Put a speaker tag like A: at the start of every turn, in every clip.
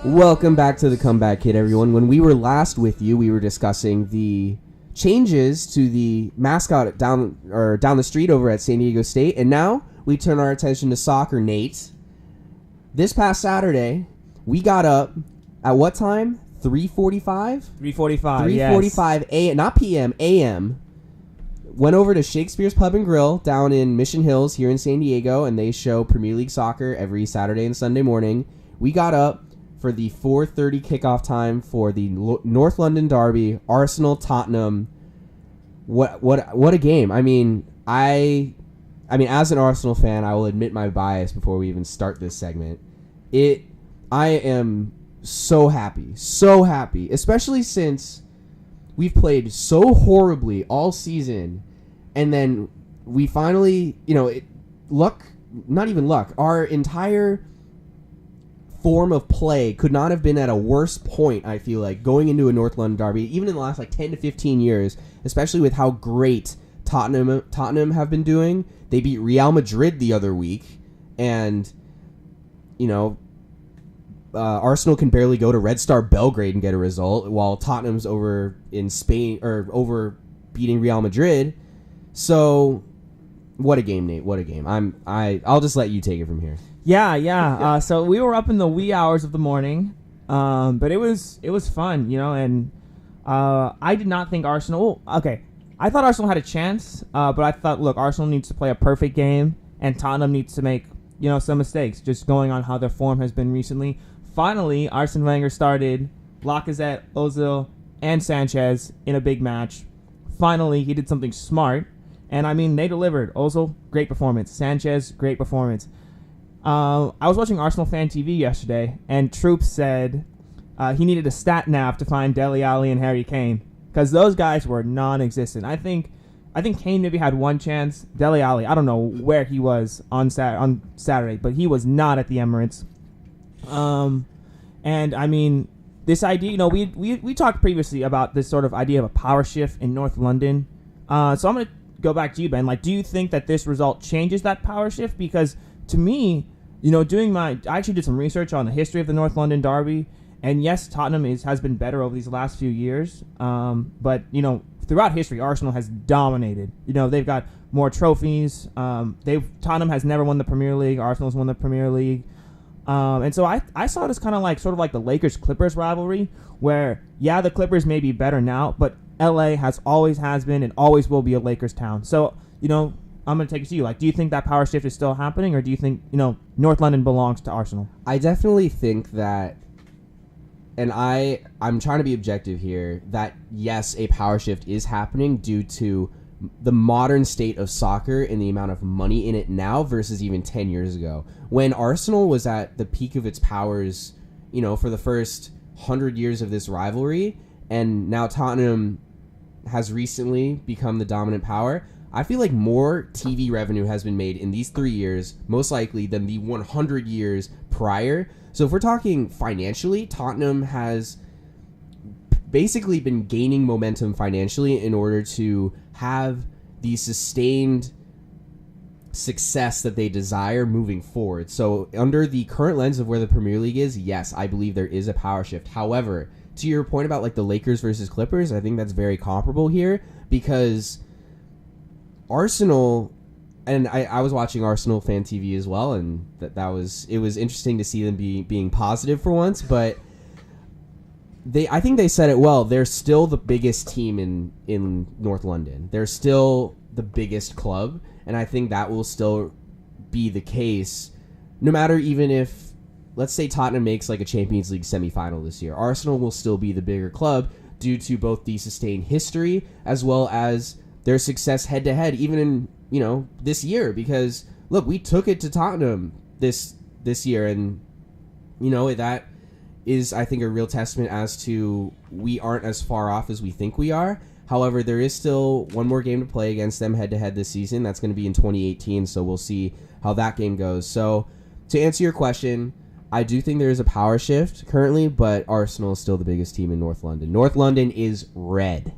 A: Welcome back to the Comeback Kid, everyone. When we were last with you, we were discussing the changes to the mascot down the street over at San Diego State, and now we turn our attention to soccer, Nate. This past Saturday, we got up at what time? 3:45?
B: 3:45, yes.
A: 3:45 a.m., not p.m., a.m. Went over to Shakespeare's Pub and Grill down in Mission Hills here in San Diego, and they show Premier League soccer every Saturday and Sunday morning. We got up for the 4:30 kickoff time for the North London derby, Arsenal Tottenham. What a game! I mean, as an Arsenal fan, I will admit my bias before we even start this segment. I am so happy, especially since we've played so horribly all season, and then we finally, not even luck, our entire form of play could not have been at a worse point, I feel like, going into a North London derby, even in the last 10 to 15 years, especially with how great Tottenham have been doing. They beat Real Madrid the other week, and, Arsenal can barely go to Red Star Belgrade and get a result, while Tottenham's over in Spain, or over beating Real Madrid. So, what a game, Nate, what a game. I'll just let you take it from here.
B: Yeah. So we were up in the wee hours of the morning, but it was fun, and I did not think Arsenal. Okay, I thought Arsenal had a chance, but I thought, look, Arsenal needs to play a perfect game, and Tottenham needs to make some mistakes. Just going on how their form has been recently. Finally, Arsene Wenger started Lacazette, Ozil, and Sanchez in a big match. Finally, he did something smart, and they delivered. Ozil, great performance. Sanchez, great performance. I was watching Arsenal Fan TV yesterday, and Troop said he needed a stat nav to find Dele Alli and Harry Kane, because those guys were non-existent. I think Kane maybe had one chance. Dele Alli, I don't know where he was on Saturday, but he was not at the Emirates. And this idea, we talked previously about this sort of idea of a power shift in North London. So I'm going to go back to you, Ben. Do you think that this result changes that power shift? Because to me, I actually did some research on the history of the North London derby, and yes, Tottenham has been better over these last few years. But throughout history, Arsenal has dominated. They've got more trophies. Tottenham has never won the Premier League. Arsenal's won the Premier League. And so I saw it as kind of like the Lakers-Clippers rivalry, where, yeah, the Clippers may be better now, but LA always has been and always will be a Lakers town. So, I'm going to take it to you. Do you think that power shift is still happening, or do you think, North London belongs to Arsenal?
A: I definitely think that, and I'm trying to be objective here, that yes, a power shift is happening due to the modern state of soccer and the amount of money in it now versus even 10 years ago. When Arsenal was at the peak of its powers, for the first 100 years of this rivalry, and now Tottenham has recently become the dominant power, I feel like more TV revenue has been made in these 3 years, most likely, than the 100 years prior. So if we're talking financially, Tottenham has basically been gaining momentum financially in order to have the sustained success that they desire moving forward. So under the current lens of where the Premier League is, yes, I believe there is a power shift. However, to your point about the Lakers versus Clippers, I think that's very comparable here, because Arsenal, and I was watching Arsenal Fan TV as well, and it was interesting to see them being positive for once, but I think they said it well. They're still the biggest team in North London. They're still the biggest club, and I think that will still be the case no matter, even if, let's say, Tottenham makes a Champions League semifinal this year. Arsenal will still be the bigger club due to both the sustained history as well as their success head-to-head, even in, this year. Because, look, we took it to Tottenham this year, and, that is, I think, a real testament as to we aren't as far off as we think we are. However, there is still one more game to play against them head-to-head this season. That's going to be in 2018, so we'll see how that game goes. So, to answer your question, I do think there is a power shift currently, but Arsenal is still the biggest team in North London. North London is red.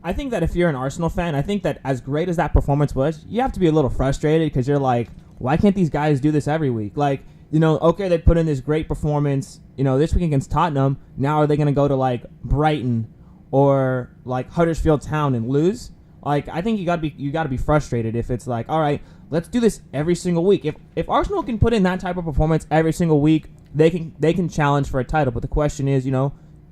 B: I think that if you're an Arsenal fan, I think that as great as that performance was, you have to be a little frustrated because you're like, why can't these guys do this every week? okay, they put in this great performance, this week against Tottenham. Now are they going to go to like Brighton or like Huddersfield Town and lose? Like, I think you got to be frustrated if it's like, all right, let's do this every single week. If Arsenal can put in that type of performance every single week, they can challenge for a title. But the question is,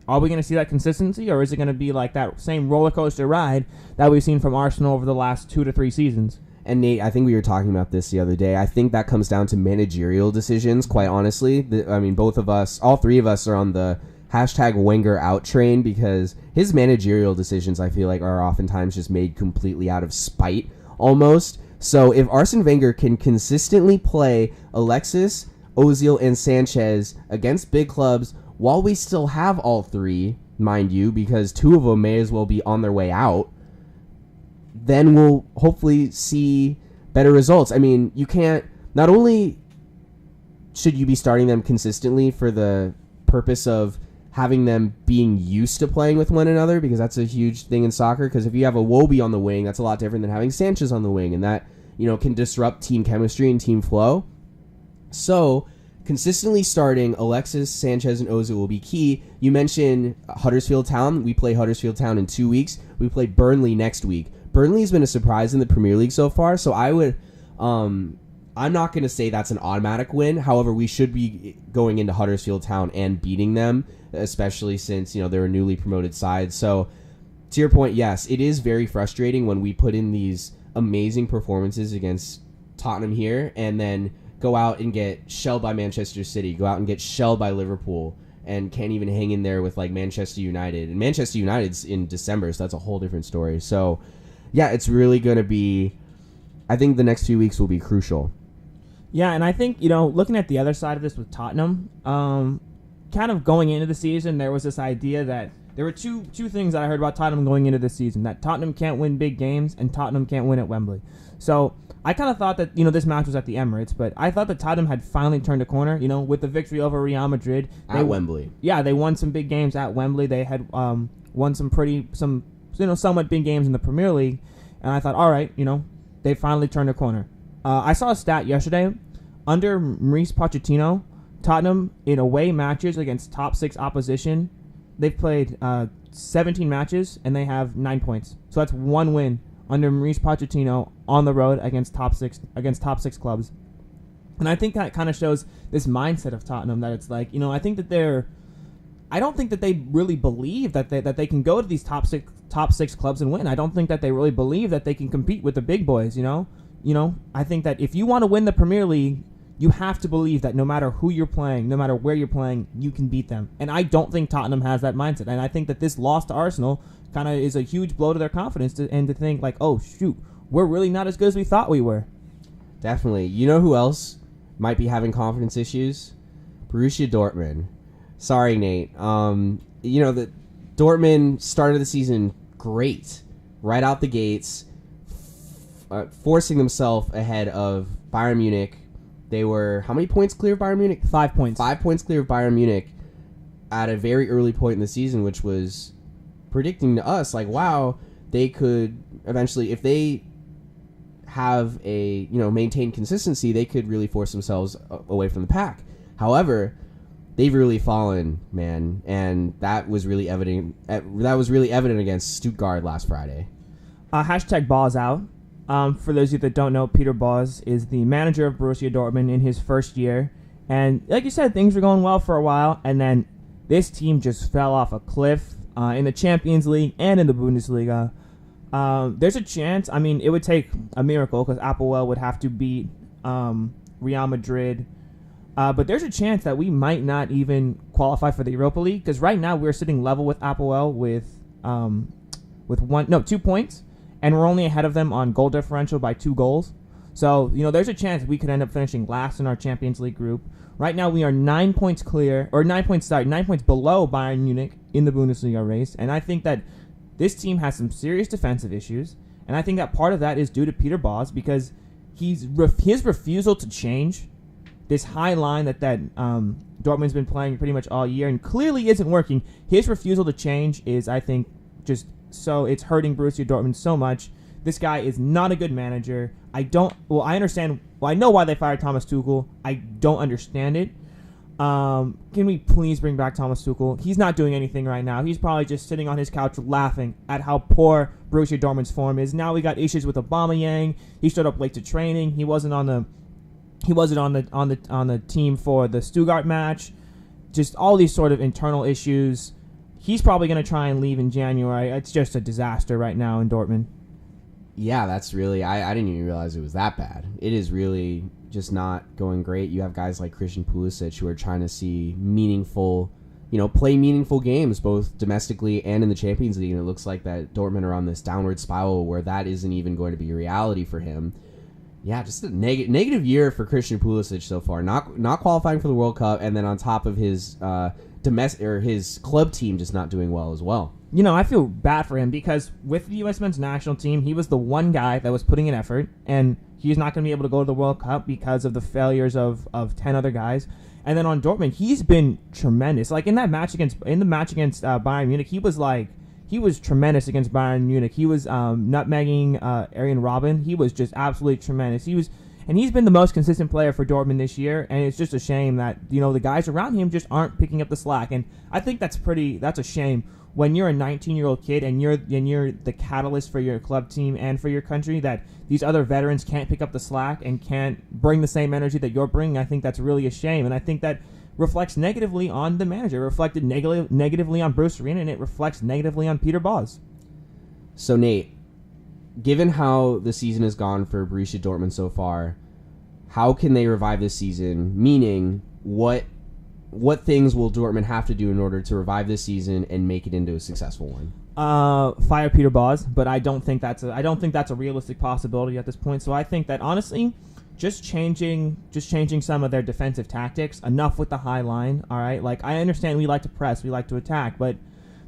B: are we going to see that consistency, or is it going to be like that same roller coaster ride that we've seen from Arsenal over the last 2 to 3 seasons?
A: And Nate, I think we were talking about this the other day. I think that comes down to managerial decisions, quite honestly. Both of us, all three of us are on the hashtag Wenger out train because his managerial decisions, I feel like, are oftentimes just made completely out of spite almost. So if Arsene Wenger can consistently play Alexis, Ozil, and Sanchez against big clubs while we still have all three, mind you, because 2 of them may as well be on their way out, then we'll hopefully see better results. I mean, you can't... Not only should you be starting them consistently for the purpose of having them being used to playing with one another, because that's a huge thing in soccer, because if you have a Wobie on the wing, that's a lot different than having Sanchez on the wing, and that, can disrupt team chemistry and team flow. So... consistently starting Alexis, Sanchez, and Ozil will be key. You mentioned Huddersfield Town. We play Huddersfield Town in 2 weeks. We play Burnley next week. Burnley's been a surprise in the Premier League so far, so I'm not going to say that's an automatic win. However, we should be going into Huddersfield Town and beating them, especially since, they're a newly promoted side. So, to your point, yes, it is very frustrating when we put in these amazing performances against Tottenham here and then go out and get shelled by Manchester City, go out and get shelled by Liverpool, and can't even hang in there with like Manchester United. And Manchester United's in December, so that's a whole different story. So, yeah, it's really going to be... I think the next few weeks will be crucial.
B: Yeah, and I think, looking at the other side of this with Tottenham, kind of going into the season, there was this idea that there were two things that I heard about Tottenham going into this season, that Tottenham can't win big games and Tottenham can't win at Wembley. So I kind of thought that, this match was at the Emirates, but I thought that Tottenham had finally turned a corner, with the victory over Real Madrid.
A: At Wembley.
B: Yeah, they won some big games at Wembley. They had won some somewhat big games in the Premier League, and I thought, all right, they finally turned a corner. I saw a stat yesterday. Under Maurice Pochettino, Tottenham, in away matches against top 6 opposition, they've played 17 matches, and they have 9 points. So that's 1 win under Maurice Pochettino on the road against top six clubs. And I think that kind of shows this mindset of Tottenham, that it's like, I don't think that they really believe that they can go to these top six clubs and win. I don't think that they really believe that they can compete with the big boys, I think that if you want to win the Premier League, you have to believe that no matter who you're playing, no matter where you're playing, you can beat them. And I don't think Tottenham has that mindset. And I think that this loss to Arsenal kind of is a huge blow to their confidence to think like, oh, shoot, we're really not as good as we thought we were.
A: Definitely. You know who else might be having confidence issues? Borussia Dortmund. Sorry, Nate. The Dortmund started the season great. Right out the gates. Forcing themselves ahead of Bayern Munich. They were, how many points clear of Bayern Munich?
B: 5 points.
A: 5 points clear of Bayern Munich at a very early point in the season, which was predicting to us, like, wow, they could eventually, if they have a, maintain consistency, they could really force themselves away from the pack. However, they've really fallen, man, and that was really evident. That was really evident against Stuttgart last Friday.
B: Hashtag Boz out. For those of you that don't know, Peter Bosz is the manager of Borussia Dortmund in his first year. And like you said, things were going well for a while, and then this team just fell off a cliff in the Champions League and in the Bundesliga. There's a chance, it would take a miracle because Appelwell would have to beat Real Madrid. But there's a chance that we might not even qualify for the Europa League, because right now we're sitting level with Appelwell with 2 points. And we're only ahead of them on goal differential by 2 goals. So, there's a chance we could end up finishing last in our Champions League group. Right now, we are 9 points below Bayern Munich in the Bundesliga race. And I think that this team has some serious defensive issues. And I think that part of that is due to Peter Bosz, because his refusal to change this high line that Dortmund's been playing pretty much all year and clearly isn't working. His refusal to change is, I think, just... So it's hurting Borussia Dortmund so much. This guy is not a good manager. I don't. Well, I understand. Well, I know why they fired Thomas Tuchel. I don't understand it. Can we please bring back Thomas Tuchel? He's not doing anything right now. He's probably just sitting on his couch laughing at how poor Borussia Dortmund's form is. Now we got issues with Aubameyang. He showed up late to training. He wasn't on the team for the Stuttgart match. Just all these sort of internal issues. He's probably going to try and leave in January. It's just a disaster right now in Dortmund.
A: Yeah, that's really... I didn't even realize it was that bad. It is really just not going great. You have guys like Christian Pulisic who are trying to see meaningful... play meaningful games, both domestically and in the Champions League, and it looks like that Dortmund are on this downward spiral where that isn't even going to be a reality for him. Yeah, just a negative year for Christian Pulisic so far. Not qualifying for the World Cup, and then on top of his his club team just not doing well as well.
B: I feel bad for him because with the U.S. men's national team, he was the one guy that was putting in effort, and he's not going to be able to go to the World Cup because of the failures of 10 other guys. And then on Dortmund, he's been tremendous. Like in the match against Bayern Munich, he was tremendous against Bayern Munich. He was nutmegging Arjen Robben. He was just absolutely tremendous. He's been the most consistent player for Dortmund this year, and it's just a shame that the guys around him just aren't picking up the slack. And I think that's a shame when you're a 19-year-old kid and you're the catalyst for your club team and for your country, that these other veterans can't pick up the slack and can't bring the same energy that you're bringing. I think that's really a shame, and I think that reflects negatively on the manager. It reflected negatively on Bruce Arena, and it reflects negatively on Peter Bosz.
A: So, Nate, given how the season has gone for Borussia Dortmund so far, how can they revive this season? Meaning, what things will Dortmund have to do in order to revive this season and make it into a successful one?
B: Fire Peter Bosz, but I don't think that's a realistic possibility at this point. So I think that honestly, just changing some of their defensive tactics. Enough with the high line. All right, like I understand we like to press, we like to attack, but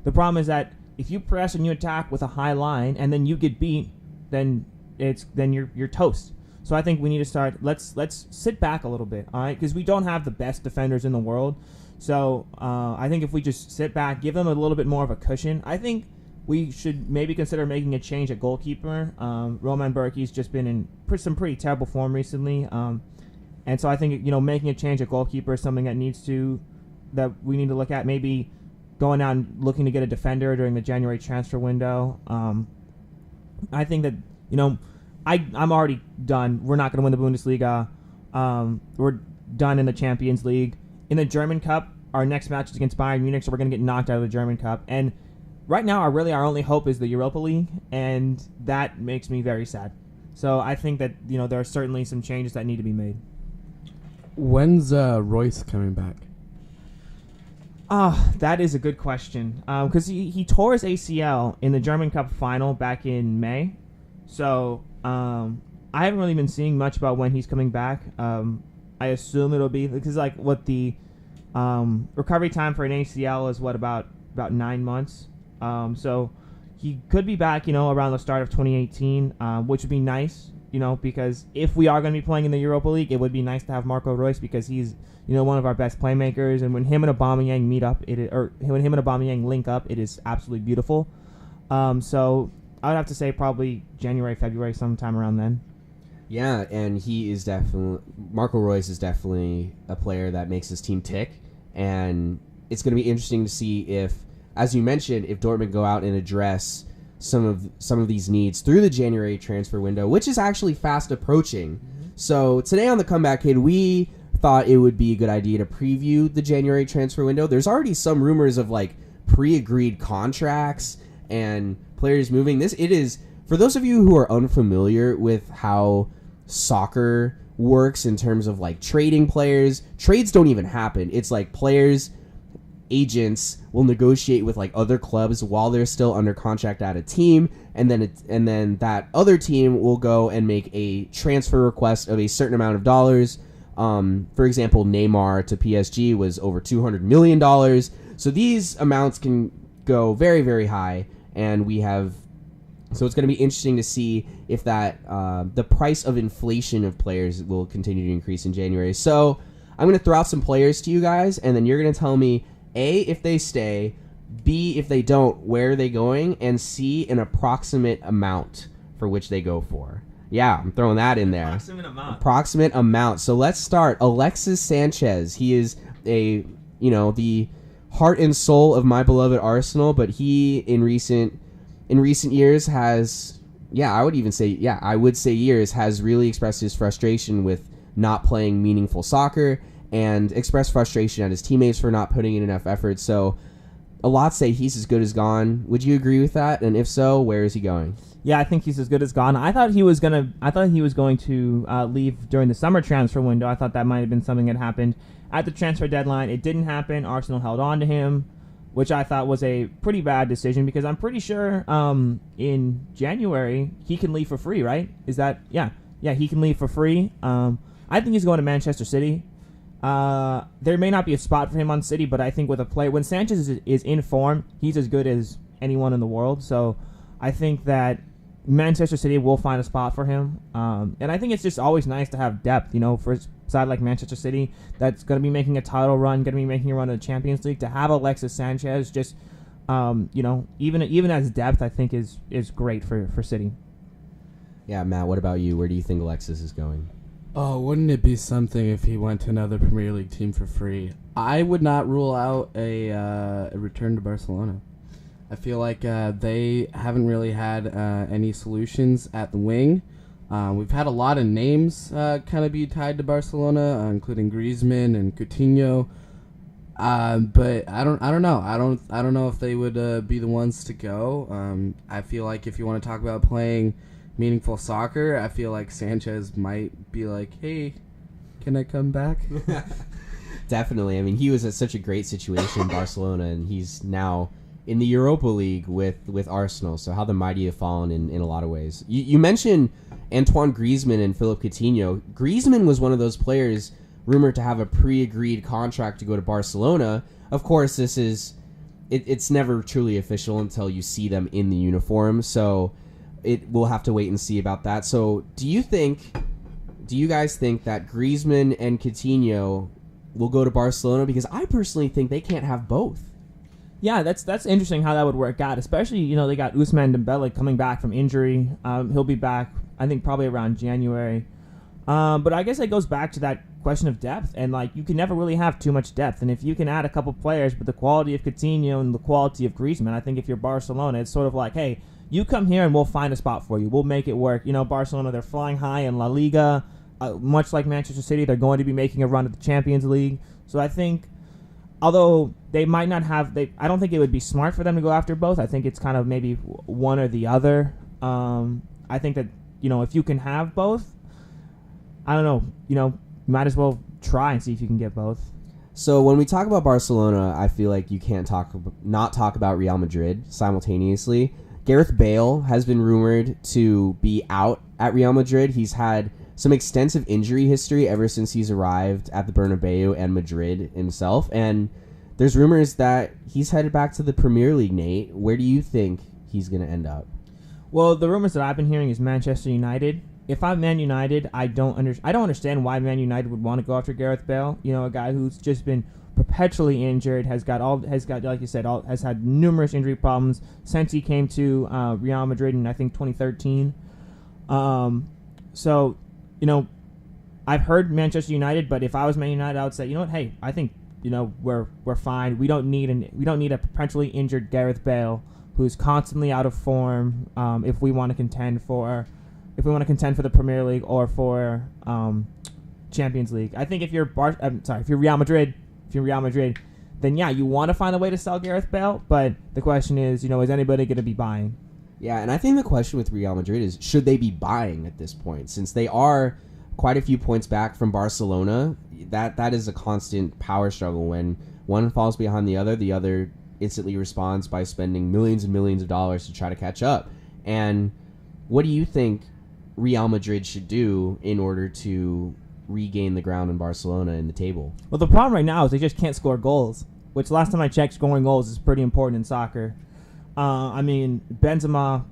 B: the problem is that if you press and you attack with a high line and then you get beat, then you're toast. So I think we need to start. Let's sit back a little bit, all right? Because we don't have the best defenders in the world. So I think if we just sit back, give them a little bit more of a cushion, I think we should maybe consider making a change at goalkeeper. Roman Bürki's just been in some pretty terrible form recently, and so I think making a change at goalkeeper is something that we need to look at. Maybe going out and looking to get a defender during the January transfer window. I think that I'm already done. We're not going to win the Bundesliga. We're done in the Champions League. In the German Cup, our next match is against Bayern Munich, so we're going to get knocked out of the German Cup. And right now, our only hope is the Europa League, and that makes me very sad. So I think that there are certainly some changes that need to be made.
C: When's Royce coming back?
B: That is a good question. Because he tore his ACL in the German Cup final back in May. So I haven't really been seeing much about when he's coming back. I assume it'll be because what the recovery time for an ACL is about 9 months. So he could be back, around the start of 2018, which would be nice, because if we are going to be playing in the Europa League, it would be nice to have Marco Reus because he's, one of our best playmakers. And when him and Aubameyang when him and Aubameyang link up, it is absolutely beautiful. So I would have to say probably January, February, sometime around then.
A: Yeah, and Marco Reus is definitely a player that makes his team tick, and it's going to be interesting to see if, as you mentioned, if Dortmund go out and address some of these needs through the January transfer window, which is actually fast approaching. Mm-hmm. So today on the Comeback Kid, we thought it would be a good idea to preview the January transfer window. There's already some rumors of pre-agreed contracts and players moving. It is, for those of you who are unfamiliar with how soccer works in terms of trading players, trades don't even happen. It's players, agents will negotiate with other clubs while they're still under contract at a team, and then that other team will go and make a transfer request of a certain amount of dollars. For example, Neymar to PSG was over $200 million. So these amounts can go very, very high, and so it's going to be interesting to see if that the price of inflation of players will continue to increase in January. So I'm going to throw out some players to you guys, and then you're going to tell me A, if they stay, B, if they don't, where are they going, and C, an approximate amount for which they go for. Yeah, I'm throwing that in there. Approximate amount. So let's start. Alexis Sanchez. He is the heart and soul of my beloved Arsenal, but he in recent years has, I would say years, has really expressed his frustration with not playing meaningful soccer and expressed frustration at his teammates for not putting in enough effort. So a lot say he's as good as gone. Would you agree with that? And if so, where is he going?
B: Yeah, I think he's as good as gone. I thought he was going to leave during the summer transfer window. I thought that might have been something that happened at the transfer deadline. It didn't happen. Arsenal held on to him, which I thought was a pretty bad decision because I'm pretty sure in January he can leave for free, right? Is that yeah, he can leave for free. I think he's going to Manchester City. There may not be a spot for him on City, but I think with a player when Sanchez is in form, he's as good as anyone in the world. So I think that Manchester City will find a spot for him. And I think it's just always nice to have depth, for a side like Manchester City that's going to be making a title run, going to be making a run to the Champions League. To have Alexis Sanchez just, even as depth, I think is great for City.
A: Yeah, Matt, what about you? Where do you think Alexis is going?
C: Oh, wouldn't it be something if he went to another Premier League team for free? I would not rule out a return to Barcelona. I feel like they haven't really had any solutions at the wing. We've had a lot of names kind of be tied to Barcelona, including Griezmann and Coutinho. But I don't know. I don't know if they would be the ones to go. I feel like if you want to talk about playing meaningful soccer, I feel like Sanchez might be like, hey, can I come back?
A: Definitely. I mean, he was at such a great situation in Barcelona, and he's now in the Europa League with Arsenal. So how the mighty have fallen in a lot of ways. You mentioned Antoine Griezmann and Philippe Coutinho. Griezmann was one of those players rumored to have a pre-agreed contract to go to Barcelona. Of course, it's never truly official until you see them in the uniform. So we'll have to wait and see about that. So do you guys think that Griezmann and Coutinho will go to Barcelona? Because I personally think they can't have both.
B: Yeah, that's interesting how that would work out. Especially, they got Ousmane Dembele coming back from injury. He'll be back, I think, probably around January. But I guess it goes back to that question of depth. And, you can never really have too much depth. And if you can add a couple players, but the quality of Coutinho and the quality of Griezmann, I think if you're Barcelona, it's sort of like, hey, you come here and we'll find a spot for you. We'll make it work. Barcelona, they're flying high in La Liga. Much like Manchester City, they're going to be making a run at the Champions League. So I think, although they might not have, I don't think it would be smart for them to go after both. I think it's kind of maybe one or the other. I think that, if you can have both, I don't know, you might as well try and see if you can get both.
A: So when we talk about Barcelona, I feel like you can't not talk about Real Madrid simultaneously. Gareth Bale has been rumored to be out at Real Madrid. He's had some extensive injury history ever since he's arrived at the Bernabeu and Madrid himself. And there's rumors that he's headed back to the Premier League, Nate. Where do you think he's going to end up?
B: Well, the rumors that I've been hearing is Manchester United. If I'm Man United, I don't understand why Man United would want to go after Gareth Bale. A guy who's just been perpetually injured, has got like you said, has had numerous injury problems since he came to Real Madrid in I think 2013. So, I've heard Manchester United, but if I was Man United, I would say, hey, I think we're fine. We don't need a perpetually injured Gareth Bale who's constantly out of form. If we want to contend for the Premier League or for Champions League, I think if you're Real Madrid. If you're Real Madrid, then yeah, you want to find a way to sell Gareth Bale, but the question is, is anybody going to be buying?
A: Yeah, and I think the question with Real Madrid is, should they be buying at this point? Since they are quite a few points back from Barcelona, that is a constant power struggle. When one falls behind the other instantly responds by spending millions and millions of dollars to try to catch up. And what do you think Real Madrid should do in order to regain the ground in Barcelona in the table?
B: Well, the problem right now is they just can't score goals, which last time I checked, scoring goals is pretty important in soccer. Benzema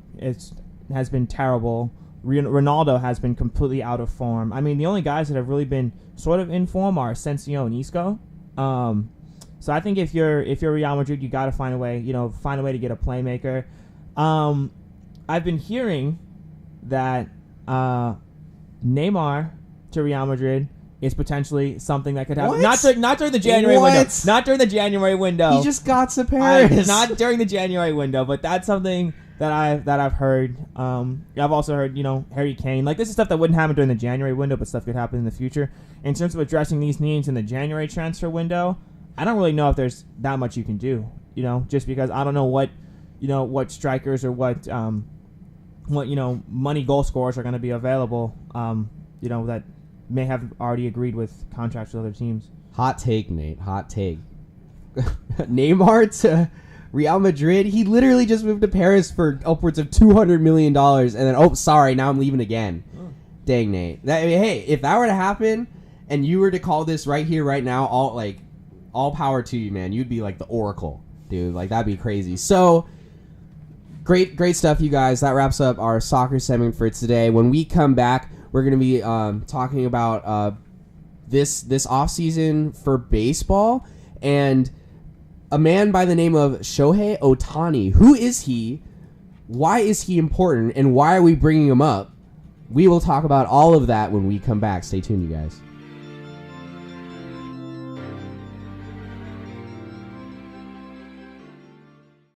B: has been terrible. Ronaldo has been completely out of form. The only guys that have really been sort of in form are Asensio and Isco. So I think if you're Real Madrid, you got to find a way to get a playmaker. I've been hearing that Neymar to Real Madrid is potentially something that could happen.
A: What?
B: Not during the January
A: What?
B: window. Not during the January window.
A: He just got to Paris.
B: Not during the January window, but that's something that I've heard. I've also heard, Harry Kane. Like, this is stuff that wouldn't happen during the January window, but stuff could happen in the future. In terms of addressing these needs in the January transfer window, I don't really know if there's that much you can do. Just because I don't know what strikers or what money goal scorers are going to be available. That may have already agreed with contracts with other teams.
A: Hot take, Nate. Hot take. Neymar to Real Madrid. He literally just moved to Paris for upwards of $200 million, and then sorry, now I'm leaving again. Dang, Nate. Hey, if that were to happen, and you were to call this right here, right now, all power to you, man. You'd be like the Oracle, dude. Like, that'd be crazy. So, great stuff, you guys. That wraps up our soccer segment for today. When we come back, we're going to be talking about this offseason for baseball and a man by the name of Shohei Ohtani. Who is he? Why is he important? And why are we bringing him up? We will talk about all of that when we come back. Stay tuned, you guys.